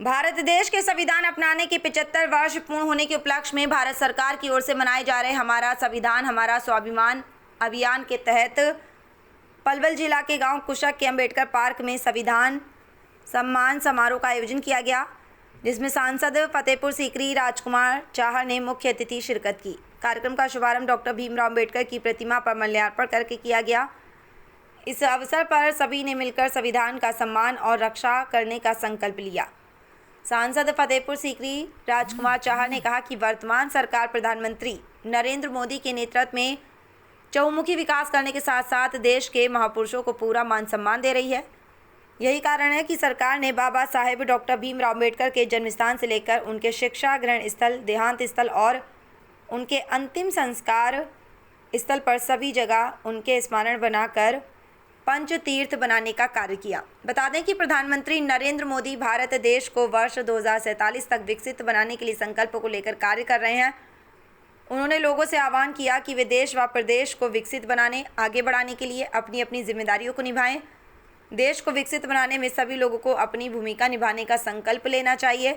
भारत देश के संविधान अपनाने के 75 वर्ष पूर्ण होने के उपलक्ष्य में भारत सरकार की ओर से मनाए जा रहे हमारा संविधान हमारा स्वाभिमान अभियान के तहत पलवल जिला के गांव कुशक के अंबेडकर पार्क में संविधान सम्मान समारोह का आयोजन किया गया, जिसमें सांसद फतेहपुर सीकरी राजकुमार चाहर ने मुख्य अतिथि शिरकत की। कार्यक्रम का शुभारंभ डॉक्टर भीमराव अंबेडकर की प्रतिमा पर माल्यार्पण करके किया गया। इस अवसर पर सभी ने मिलकर संविधान का सम्मान और रक्षा करने का संकल्प लिया। सांसद फतेहपुर सीकरी राजकुमार चाहर ने कहा कि वर्तमान सरकार प्रधानमंत्री नरेंद्र मोदी के नेतृत्व में चहुमुखी विकास करने के साथ साथ देश के महापुरुषों को पूरा मान सम्मान दे रही है। यही कारण है कि सरकार ने बाबा साहेब डॉक्टर भीमराव अंबेडकर के जन्मस्थान से लेकर उनके शिक्षा ग्रहण स्थल, देहांत स्थल और उनके अंतिम संस्कार स्थल पर सभी जगह उनके स्मरण बनाकर पंच तीर्थ बनाने का कार्य किया। बता दें कि प्रधानमंत्री नरेंद्र मोदी भारत देश को वर्ष 2047 तक विकसित बनाने के लिए संकल्प को लेकर कार्य कर रहे हैं। उन्होंने लोगों से आह्वान किया कि वे देश व प्रदेश को विकसित बनाने आगे बढ़ाने के लिए अपनी अपनी जिम्मेदारियों को निभाएं। देश को विकसित बनाने में सभी लोगों को अपनी भूमिका निभाने का संकल्प लेना चाहिए।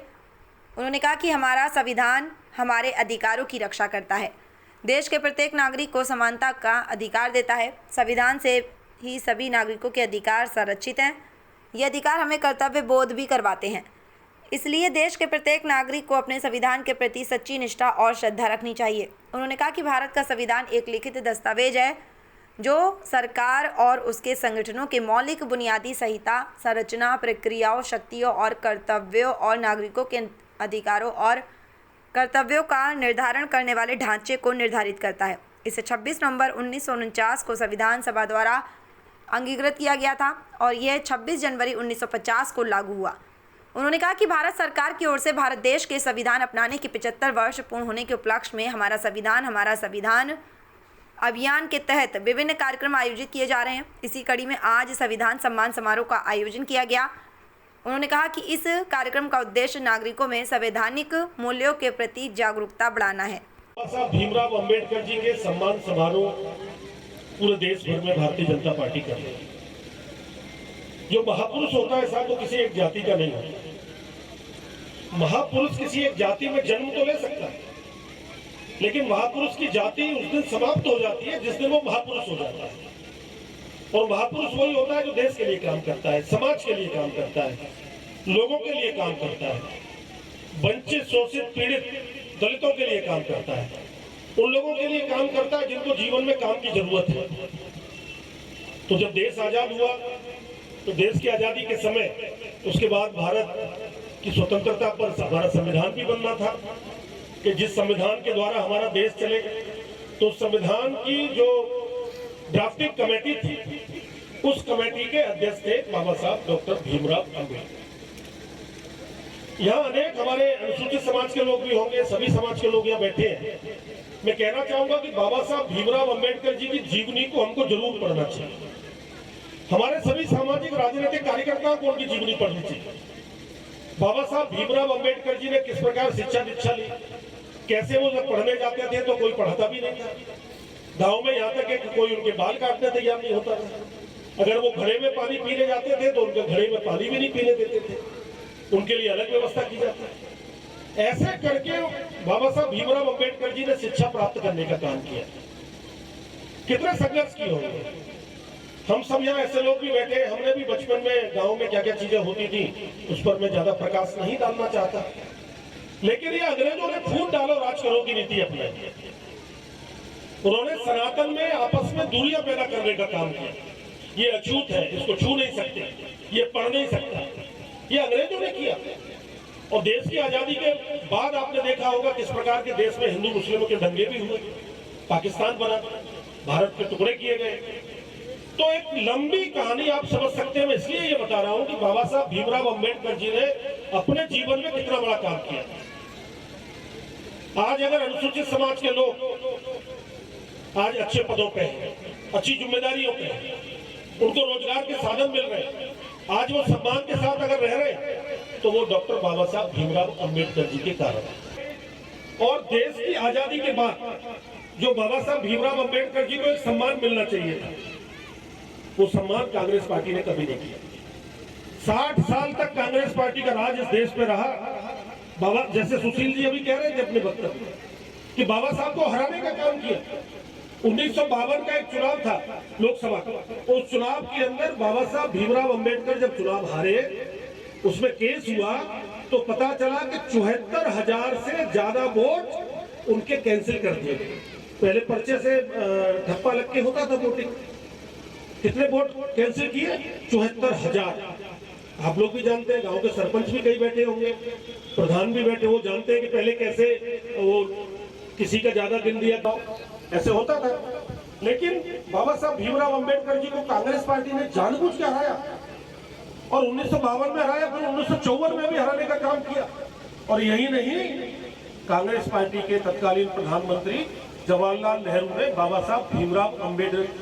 उन्होंने कहा कि हमारा संविधान हमारे अधिकारों की रक्षा करता है, देश के प्रत्येक नागरिक को समानता का अधिकार देता है। संविधान से ही सभी नागरिकों के अधिकार संरक्षित हैं। ये अधिकार हमें कर्तव्य बोध भी करवाते हैं। इसलिए देश के प्रत्येक नागरिक को अपने संविधान के प्रति सच्ची निष्ठा और श्रद्धा रखनी चाहिए। उन्होंने कहा कि भारत का संविधान एक लिखित दस्तावेज है जो सरकार और उसके संगठनों के मौलिक बुनियादी संहिता, संरचना, प्रक्रियाओं, शक्तियों और कर्तव्यों और नागरिकों के अधिकारों और कर्तव्यों का निर्धारण करने वाले ढांचे को निर्धारित करता है। इसे 26 नवंबर 1949 को संविधान सभा द्वारा अंगीकृत किया गया था और यह 26 जनवरी 1950 को लागू हुआ। उन्होंने कहा कि भारत सरकार की ओर से भारत देश के संविधान अपनाने के 75 वर्ष पूर्ण होने के उपलक्ष्य में हमारा संविधान अभियान के तहत विभिन्न कार्यक्रम आयोजित किए जा रहे हैं। इसी कड़ी में आज संविधान सम्मान समारोह का आयोजन किया गया। उन्होंने कहा कि इस कार्यक्रम का उद्देश्य नागरिकों में संवैधानिक मूल्यों के प्रति जागरूकता बढ़ाना है। भीमराव अंबेडकर जी के सम्मान समारोह पूरे देश भर में भारतीय जनता पार्टी कर रही है। जो महापुरुष होता है साहब, वो किसी एक जाति का नहीं होता। महापुरुष किसी एक जाति में जन्म तो ले सकता है, लेकिन महापुरुष की जाति उस दिन समाप्त हो जाती है जिस दिन वो महापुरुष हो जाता है। और महापुरुष वही होता है जो देश के लिए काम करता है, समाज के लिए काम करता है, लोगों के लिए काम करता है, वंचित, शोषित, पीड़ित दलितों के लिए काम करता है, उन लोगों के लिए काम करता है जिनको जीवन में काम की जरूरत है। तो जब देश आजाद हुआ तो देश की आजादी के समय उसके बाद भारत की स्वतंत्रता पर हमारा संविधान भी बनना था कि जिस संविधान के द्वारा हमारा देश चले। तो संविधान की जो ड्राफ्टिंग कमेटी थी, उस कमेटी के अध्यक्ष थे बाबा साहब डॉक्टर भीमराव अंबेडकर। यहाँ अनेक हमारे अनुसूचित समाज के लोग भी होंगे, सभी समाज के लोग यहाँ बैठे हैं। मैं कहना चाहूंगा कि बाबा साहब भीमराव अंबेडकर जी की जीवनी को हमको जरूर पढ़ना चाहिए। हमारे सभी सामाजिक राजनीतिक कार्यकर्ताओं को उनकी जीवनी पढ़नी चाहिए। बाबा साहब भीमराव अंबेडकर जी ने किस प्रकार शिक्षा दीक्षा ली, कैसे वो जब पढ़ने जाते थे तो कोई पढ़ता भी नहीं था। गांव में यहाँ तक कि कोई उनके बाल काटने तैयार नहीं होता था। अगर वो घड़े में पानी पीने जाते थे तो उनके घड़े में पानी भी नहीं पीने देते थे, उनके लिए अलग व्यवस्था की जाती है। ऐसे करके बाबा साहब भीमराव अंबेडकर जी ने शिक्षा प्राप्त करने का काम किया। कितने संघर्ष किए होंगे। हम सब यहाँ ऐसे लोग भी बैठे, हमने भी बचपन में गांव में क्या क्या चीजें होती थी उस पर मैं ज्यादा प्रकाश नहीं डालना चाहता, लेकिन ये अंग्रेजों ने फूट डालो राज करो की नीति अपनाई। उन्होंने सनातन में आपस में दूरियां पैदा करने का काम किया। ये अछूत है, इसको छू नहीं सकते, ये पढ़ नहीं सकता, ये अंग्रेजों ने किया। और देश की आजादी के बाद आपने देखा होगा किस प्रकार के देश में हिंदू मुस्लिमों के दंगे भी हुए, पाकिस्तान बना, भारत के टुकड़े किए गए। तो एक लंबी कहानी आप समझ सकते हैं। मैं इसलिए ये बता रहा हूं कि बाबा साहब भीमराव अंबेडकर जी ने अपने जीवन में कितना बड़ा काम किया। आज अगर अनुसूचित समाज के लोग आज अच्छे पदों पे हैं, अच्छी जिम्मेदारियों पे हैं, उनको रोजगार के साधन मिल रहे हैं, आज वो सम्मान के साथ अगर रह रहे हैं तो वो डॉक्टर बाबा साहब भीमराव अंबेडकर जी के कारण। और देश की आजादी के बाद जो बाबा साहब भीमराव अंबेडकर जी को एक सम्मान मिलना चाहिए था, वो सम्मान कांग्रेस पार्टी ने कभी नहीं किया। 60 साल तक कांग्रेस पार्टी का राज इस देश पे रहा। बाबा, जैसे सुशील जी अभी कह रहे थे अपने वक्तव्य में कि बाबा साहब को हराने का काम किया। 1952 का एक चुनाव था लोकसभा का, उस चुनाव के अंदर बाबा साहब भीमराव अंबेडकर जब चुनाव हारे, उसमें केस हुआ तो पता चला कि 74,000 से ज्यादा वोट उनके कैंसिल कर दिए गए। पहले पर्चे से ठप्पा लग के होता था वोटिंग, कितने वोट कैंसिल किए? 74,000। आप लोग भी जानते हैं, गांव के सरपंच भी कई बैठे होंगे, प्रधान भी बैठे, वो जानते हैं कि पहले कैसे वो किसी का ज्यादा गिन दिया था, ऐसे होता था। लेकिन बाबा साहब भीमराव अंबेडकर जी को कांग्रेस पार्टी ने जानबूझ के हराया, और 1952 में हराया, फिर 1954 में भी हराने का काम किया। और यही नहीं, कांग्रेस पार्टी के तत्कालीन प्रधानमंत्री जवाहरलाल नेहरू ने बाबा साहब भीमराव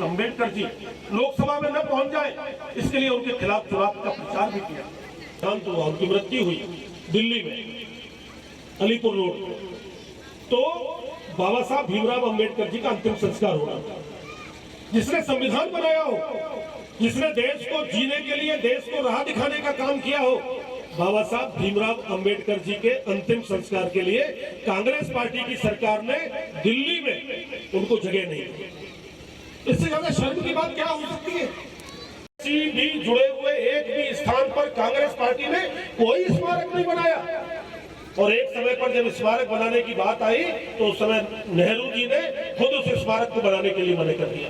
अंबेडकर जी लोकसभा में न पहुंच जाए, इसके लिए उनके खिलाफ चुनाव का प्रचार भी किया। शांत हुआ, उनकी मृत्यु हुई दिल्ली में, अलीपुर रोड। तो बाबा साहब भीमराव अंबेडकर जी का अंतिम संस्कार होना था। जिसने संविधान बनाया हो, जिसने देश को जीने के लिए, देश को राह दिखाने का काम किया हो, बाबा साहब भीमराव अंबेडकर जी के अंतिम संस्कार के लिए कांग्रेस पार्टी की सरकार ने दिल्ली में उनको जगह नहीं दी। इससे ज्यादा शर्म की बात क्या हो सकती है? किसी भी जुड़े हुए एक भी स्थान पर कांग्रेस पार्टी ने कोई स्मारक नहीं बनाया। और एक समय पर जब स्मारक बनाने की बात आई तो उस समय नेहरू जी ने खुद उस स्मारक को बनाने के लिए मना कर दिया।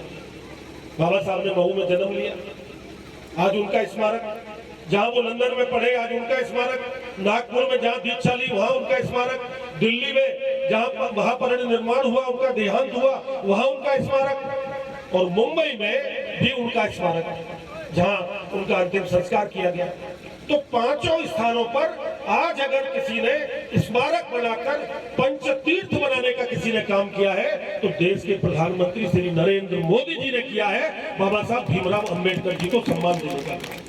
बाबा साहब ने महू में जन्म लिया, आज उनका स्मारक, जहां वो लंदन में पढ़े आज उनका स्मारक, नागपुर में जहां दीक्षा ली वहां उनका स्मारक, दिल्ली में जहां वहां परिनिर्वाण हुआ, उनका देहांत हुआ, वहां उनका स्मारक, और मुंबई में भी उनका स्मारक जहां उनका अंतिम संस्कार किया गया। तो पांचों स्थानों पर आज अगर किसी ने स्मारक बनाकर पंचतीर्थ बनाने का किसी ने काम किया है तो देश के प्रधानमंत्री श्री नरेंद्र मोदी जी ने किया है, बाबा साहब भीमराव अंबेडकर जी को सम्मान देने का।